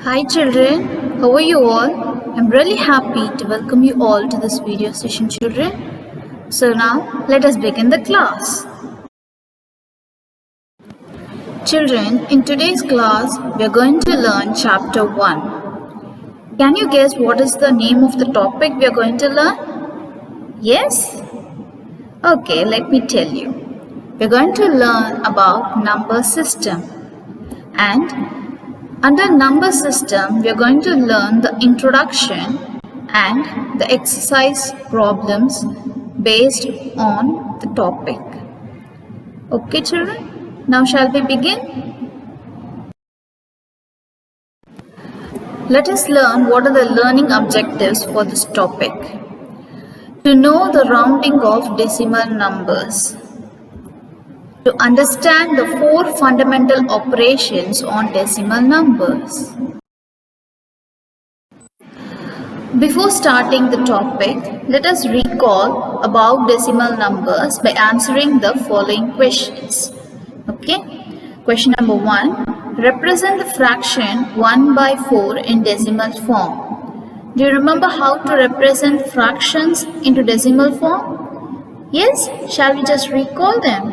Hi children, how are you all? I'm really happy to welcome you all to this video session children. So now let us begin the class. Children, in today's class we are going to learn chapter 1. Can you guess what is the name of the topic we are going to learn? Yes? Okay, let me tell you. We are going to learn about number system, and under number system, we are going to learn the introduction and the exercise problems based on the topic. Okay children, now shall we begin? Let us learn what are the learning objectives for this topic. To know the rounding of decimal numbers. To understand the 4 fundamental operations on decimal numbers. Before starting the topic, let us recall about decimal numbers by answering the following questions. Okay. Question number 1. Represent the fraction 1 by 4 in decimal form. Do you remember how to represent fractions into decimal form? Yes? Shall we just recall them?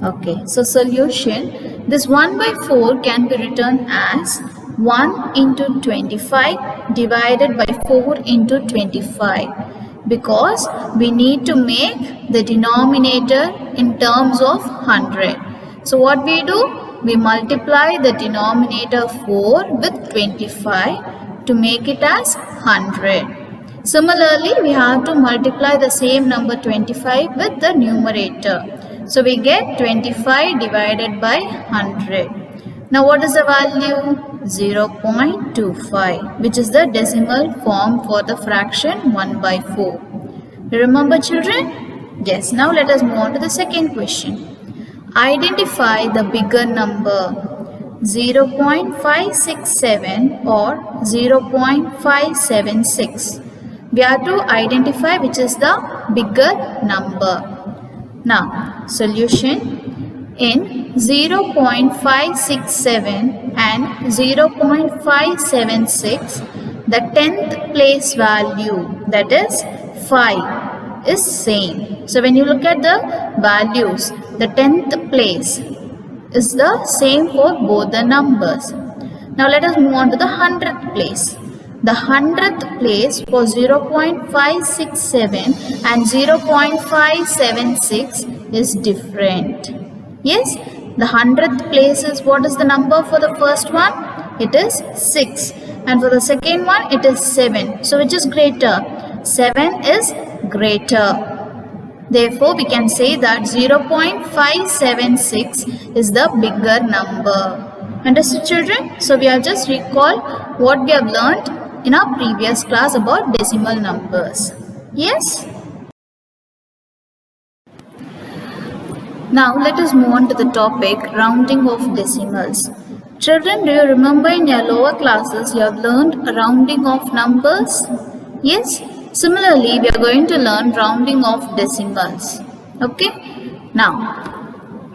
Okay. So solution. This 1 by 4 can be written as 1 into 25 divided by 4 into 25, because we need to make the denominator in terms of 100. So what we do? We multiply the denominator 4 with 25 to make it as 100. Similarly, we have to multiply the same number 25 with the numerator. So we get 25 divided by 100. Now what is the value? 0.25, which is the decimal form for the fraction 1 by 4. Remember children? Yes. Now let us move on to the second question. Identify the bigger number 0.567 or 0.576. We have to identify which is the bigger number. Now solution. In 0.567 and 0.576, the 10th place value, that is 5, is same. So when you look at the values, the 10th place is the same for both the numbers. Now let us move on to the 100th place. The 100th place for 0.567 and 0.576 is different. Yes, the 100th place is, what is the number for the first one? It is 6. And for the second one, it is 7. So which is greater? 7 is greater. Therefore, we can say that 0.576 is the bigger number. Understood children? So we have just recalled what we have learned in our previous class about decimal numbers. Yes? Now let us move on to the topic rounding of decimals. Children, do you remember in your lower classes you have learned rounding of numbers? Yes? Similarly, we are going to learn rounding of decimals. Okay? Now,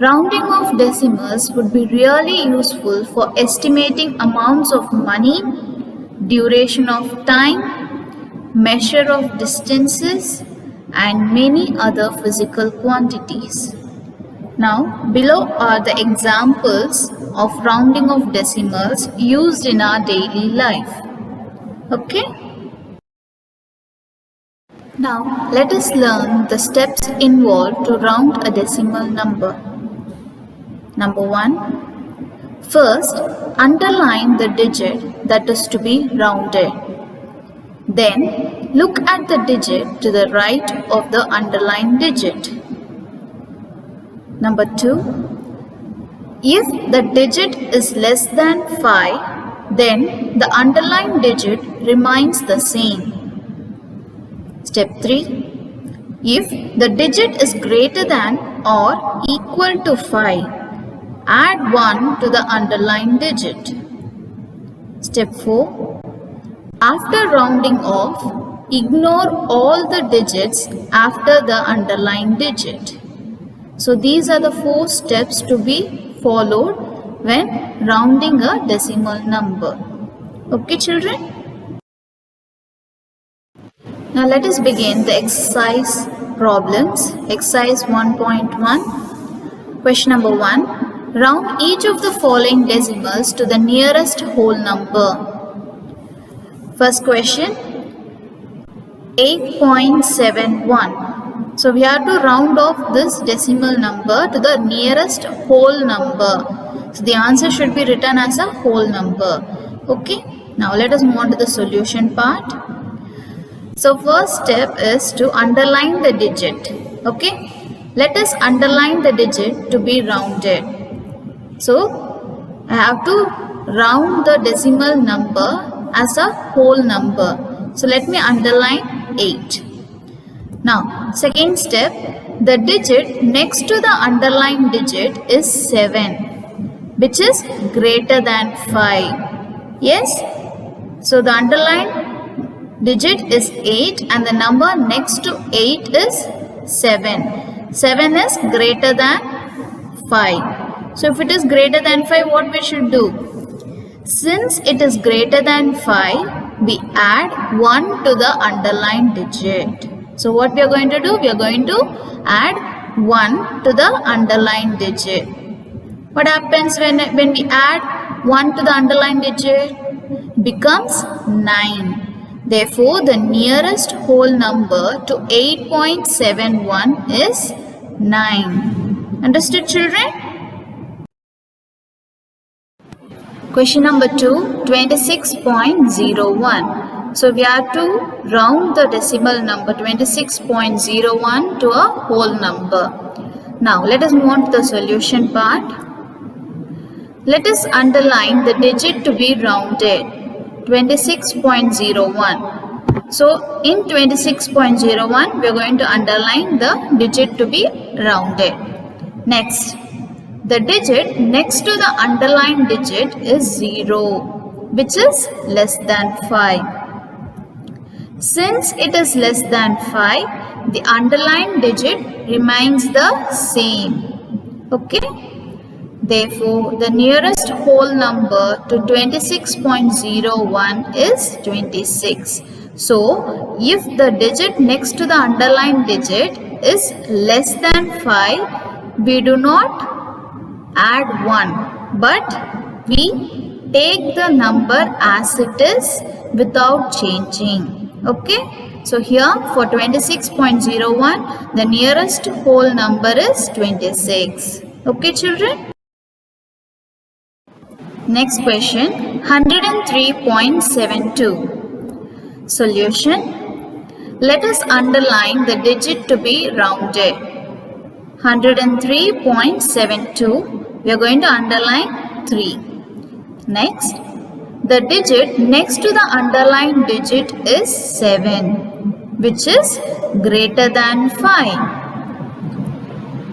rounding of decimals would be really useful for estimating amounts of money, duration of time, measure of distances, and many other physical quantities. Now, below are the examples of rounding of decimals used in our daily life. Okay? Now, let us learn the steps involved to round a decimal number. Number 1. First, underline the digit that is to be rounded. Then, look at the digit to the right of the underlined digit. Number 2. If the digit is less than 5, then the underlined digit remains the same. Step 3. If the digit is greater than or equal to 5, add 1 to the underlined digit. Step 4. After rounding off, ignore all the digits after the underlined digit. So these are the 4 steps to be followed when rounding a decimal number. Okay, children? Now let us begin the exercise problems. Exercise 1.1. Question number 1. Round each of the following decimals to the nearest whole number. First question, 8.71. So we have to round off this decimal number to the nearest whole number. So the answer should be written as a whole number. Okay. Now let us move on to the solution part. So first step is to underline the digit. Okay. Let us underline the digit to be rounded. So I have to round the decimal number as a whole number. So let me underline 8. Now second step, the digit next to the underlined digit is 7, which is greater than 5. Yes? So the underlined digit is 8 and the number next to 8 is 7. 7 is greater than 5. So if it is greater than 5, what we should do? Since it is greater than 5, we add 1 to the underlined digit. So what we are going to do? We are going to add 1 to the underlined digit. What happens when we add 1 to the underlined digit? It becomes 9. Therefore, the nearest whole number to 8.71 is 9. Understood, children? Question number 2, 26.01. So we have to round the decimal number 26.01 to a whole number. Now let us move on to the solution part. Let us underline the digit to be rounded, 26.01. So in 26.01 we are going to underline the digit to be rounded. Next, the digit next to the underlined digit is 0, which is less than 5. Since it is less than 5, the underlined digit remains the same. Okay? Therefore, the nearest whole number to 26.01 is 26. So, if the digit next to the underlined digit is less than 5, we do not add 1, but we take the number as it is without changing. Okay, so here for 26.01, the nearest whole number is 26. Okay, children? Next question, 103.72. Solution. Let us underline the digit to be rounded. 103.72, we are going to underline 3. Next, the digit next to the underlined digit is 7, which is greater than 5.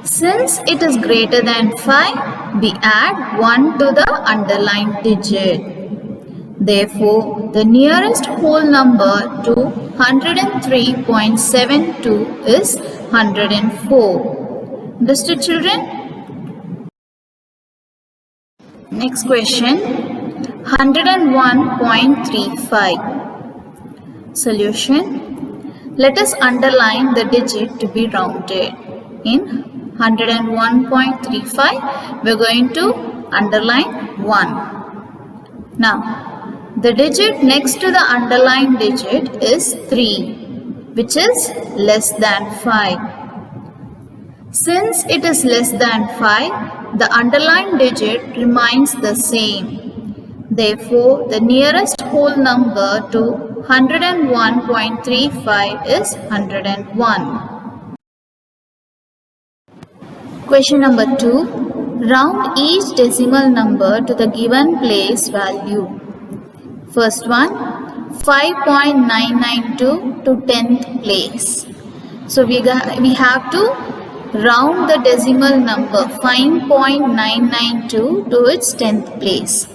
Since it is greater than 5, we add 1 to the underlined digit. Therefore, the nearest whole number to 103.72 is 104. Understood, children? Next question, 101.35. Solution. Let us underline the digit to be rounded. In 101.35, we are going to underline 1. Now, the digit next to the underlined digit is 3, which is less than 5. Since it is less than 5, the underlined digit remains the same. Therefore, the nearest whole number to 101.35 is 101. Question number 2. Round each decimal number to the given place value. First one, 5.992 to 10th place. So we have to round the decimal number 5.992 to its 10th place.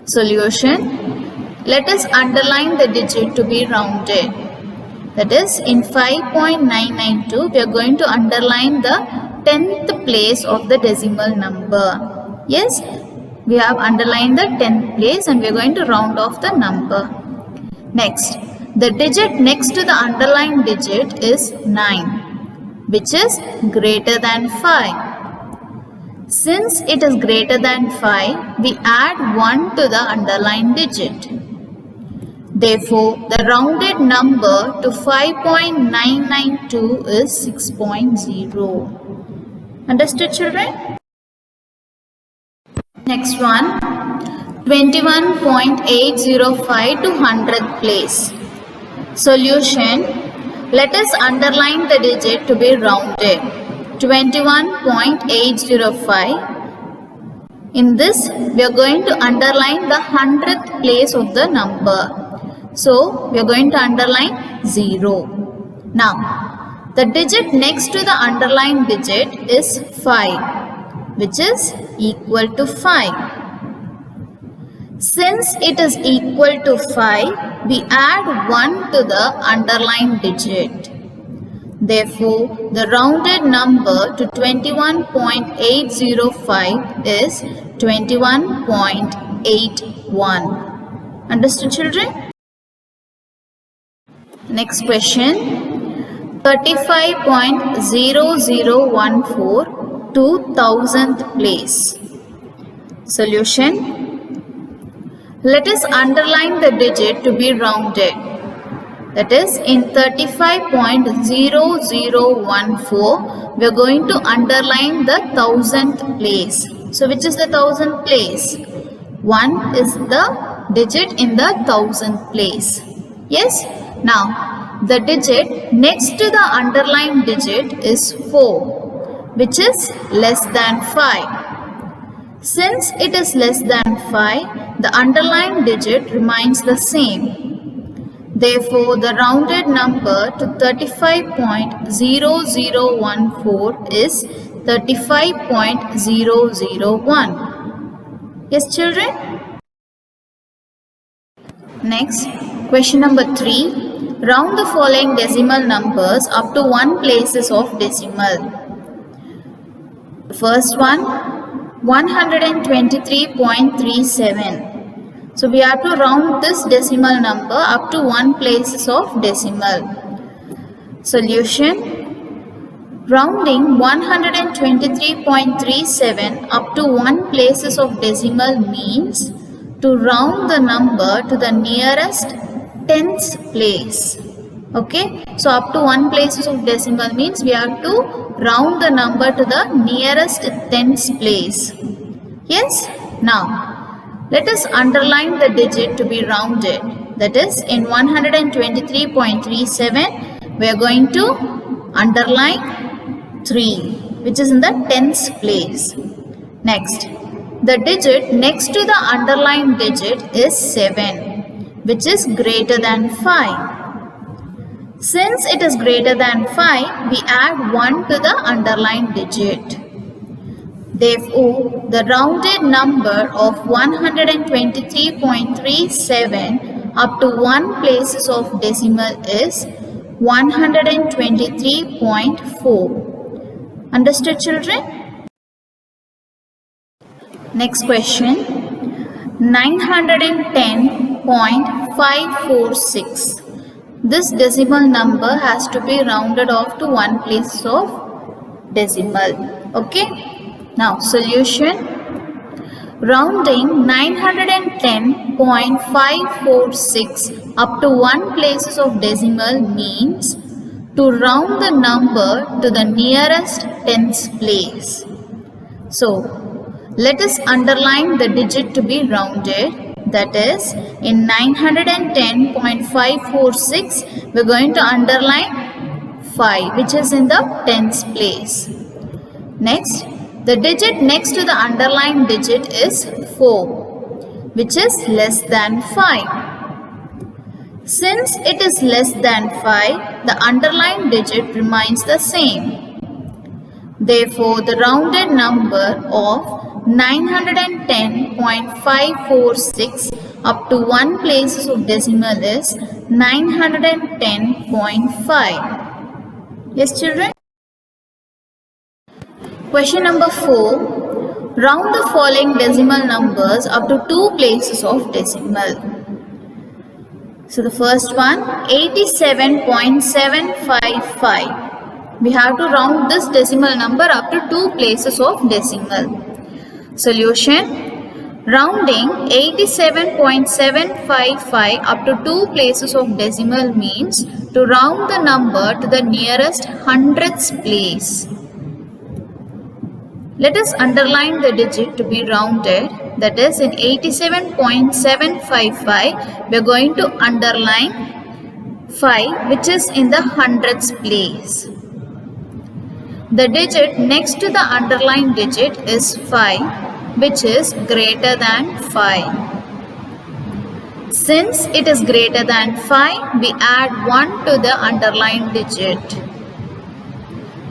Solution. Let us underline the digit to be rounded. That is, in 5.992, we are going to underline the 10th place of the decimal number. Yes, We have underlined the 10th place and we are going to round off the number. Next, the digit next to the underlined digit is 9, which is greater than 5. Since it is greater than 5, we add 1 to the underlined digit. Therefore, the rounded number to 5.992 is 6.0. Understood, children? Next one, 21.805 to 100th place. Solution, let us underline the digit to be rounded. 21.805. In this, we are going to underline the 100th place of the number. So, we are going to underline 0. Now, the digit next to the underlined digit is 5, which is equal to 5. Since it is equal to 5, we add 1 to the underlined digit. Therefore, the rounded number to 21.805 is 21.81. Understood, children? Next question, 35.0014 to 1000th place. Solution, let us underline the digit to be rounded. That is, in 35.0014, we are going to underline the 1000th place. So, which is the 1000th place? 1 is the digit in the 1000th place. Yes? Now, the digit next to the underlined digit is 4, which is less than 5. Since it is less than 5, the underlined digit remains the same. Therefore, the rounded number to 35.0014 is 35.001. Yes, children? Next, question number 3. Round the following decimal numbers up to 1 places of decimal. The first one, 123.37. So, we have to round this decimal number up to 1 places of decimal. Solution, rounding 123.37 up to 1 places of decimal means to round the number to the nearest 10th place. Okay, so up to 1 places of decimal means we have to round the number to the nearest 10th place. Yes, now let us underline the digit to be rounded. That is, in 123.37, we are going to underline 3, which is in the 10th place. Next, the digit next to the underlined digit is 7, which is greater than 5. Since it is greater than 5, we add 1 to the underlined digit. Therefore, the rounded number of 123.37 up to 1 places of decimal is 123.4. Understood, children? Next question, 910.546. This decimal number has to be rounded off to 1 place of decimal. Okay? Now, solution, rounding 910.546 up to 1 places of decimal means to round the number to the nearest 10th place. So, let us underline the digit to be rounded. That is, in 910.546, we are going to underline 5, which is in the 10th place. Next, the digit next to the underlined digit is 4, which is less than 5. Since it is less than 5, the underlined digit remains the same. Therefore, the rounded number of 910.546 up to 1 places of decimal is 910.5. Yes, children? Question number 4. Round the following decimal numbers up to 2 places of decimal. So the first one, 87.755. We have to round this decimal number up to 2 places of decimal. Solution. Rounding 87.755 up to 2 places of decimal means to round the number to the nearest hundredths place. Let us underline the digit to be rounded. That is, in 87.755, we are going to underline 5, which is in the hundredths place. The digit next to the underlined digit is 5, which is greater than 5. Since it is greater than 5, we add 1 to the underlined digit.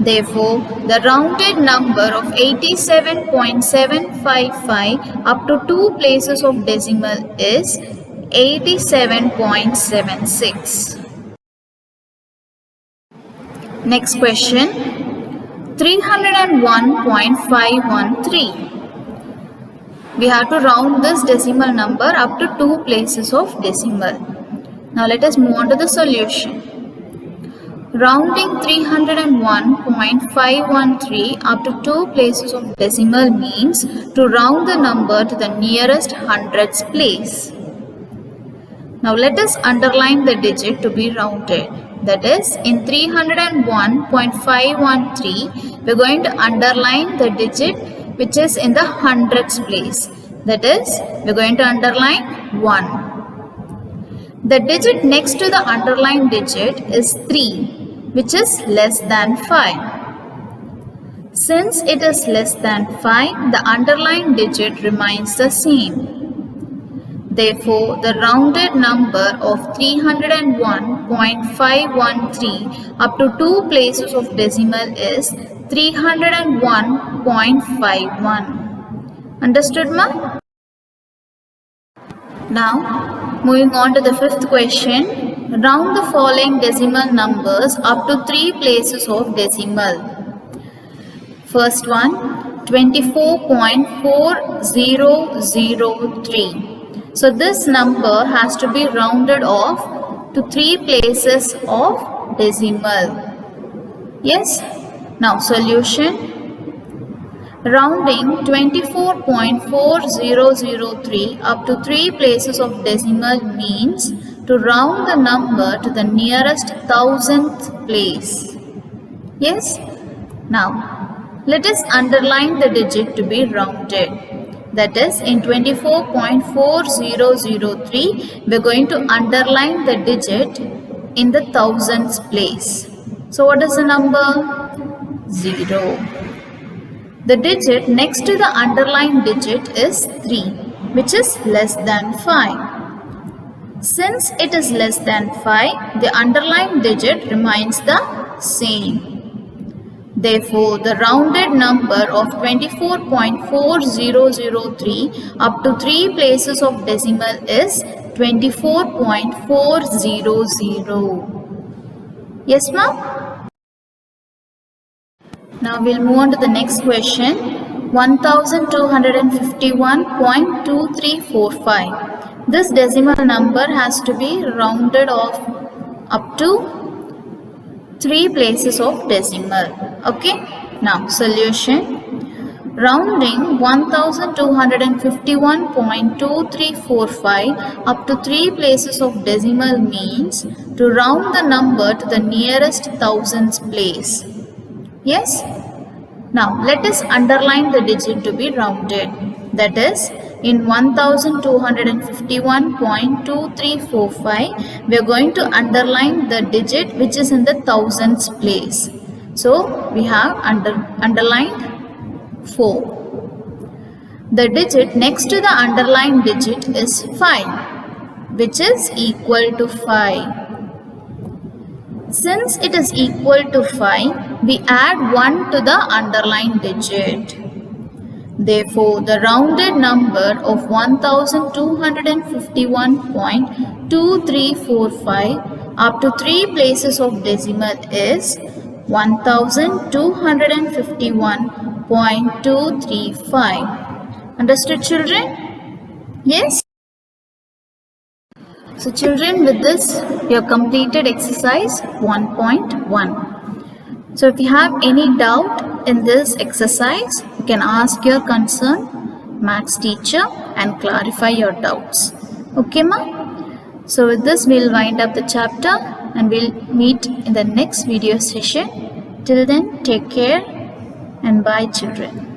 Therefore, the rounded number of 87.755 up to 2 places of decimal is 87.76. Next question, 301.513. We have to round this decimal number up to 2 places of decimal. Now let us move on to the solution. Rounding 301.513 up to 2 places of decimal means to round the number to the nearest hundredths place. Now let us underline the digit to be rounded. That is, in 301.513, we are going to underline the digit which is in the hundredths place. That is, we are going to underline 1. The digit next to the underlined digit is 3. Which is less than 5. Since it is less than 5, the underlined digit remains the same. Therefore, the rounded number of 301.513 up to 2 places of decimal is 301.51. Understood, ma? Now, moving on to the fifth question. Round the following decimal numbers up to 3 places of decimal. First one, 24.4003. So this number has to be rounded off to 3 places of decimal. Yes? Now solution. Rounding 24.4003 up to 3 places of decimal means to round the number to the nearest thousandth place. Yes? Now, let us underline the digit to be rounded. That is, in 24.4003, we are going to underline the digit in the thousandths place. So, what is the number? 0. The digit next to the underlined digit is 3, which is less than 5. Since it is less than 5, the underlined digit remains the same. Therefore, the rounded number of 24.4003 up to 3 places of decimal is 24.400. Yes, ma'am? Now we'll move on to the next question. 1251.2345. This decimal number has to be rounded off up to 3 places of decimal. Okay. Now solution. Rounding 1251.2345 up to 3 places of decimal means to round the number to the nearest thousandths place. Yes? Now let us underline the digit to be rounded. That is, in 1251.2345, we are going to underline the digit which is in the thousandths place. So we have underlined 4. The digit next to the underlined digit is 5, which is equal to 5. Since it is equal to 5, we add 1 to the underlined digit. Therefore, the rounded number of 1251.2345 up to 3 places of decimal is 1251.2345. 1.235. Understood, children? Yes? So children, with this you have completed exercise 1.1. So if you have any doubt in this exercise, you can ask your concerned maths teacher and clarify your doubts. Okay, ma? So with this we'll wind up the chapter and we'll meet in the next video session. Till then, take care and bye, children.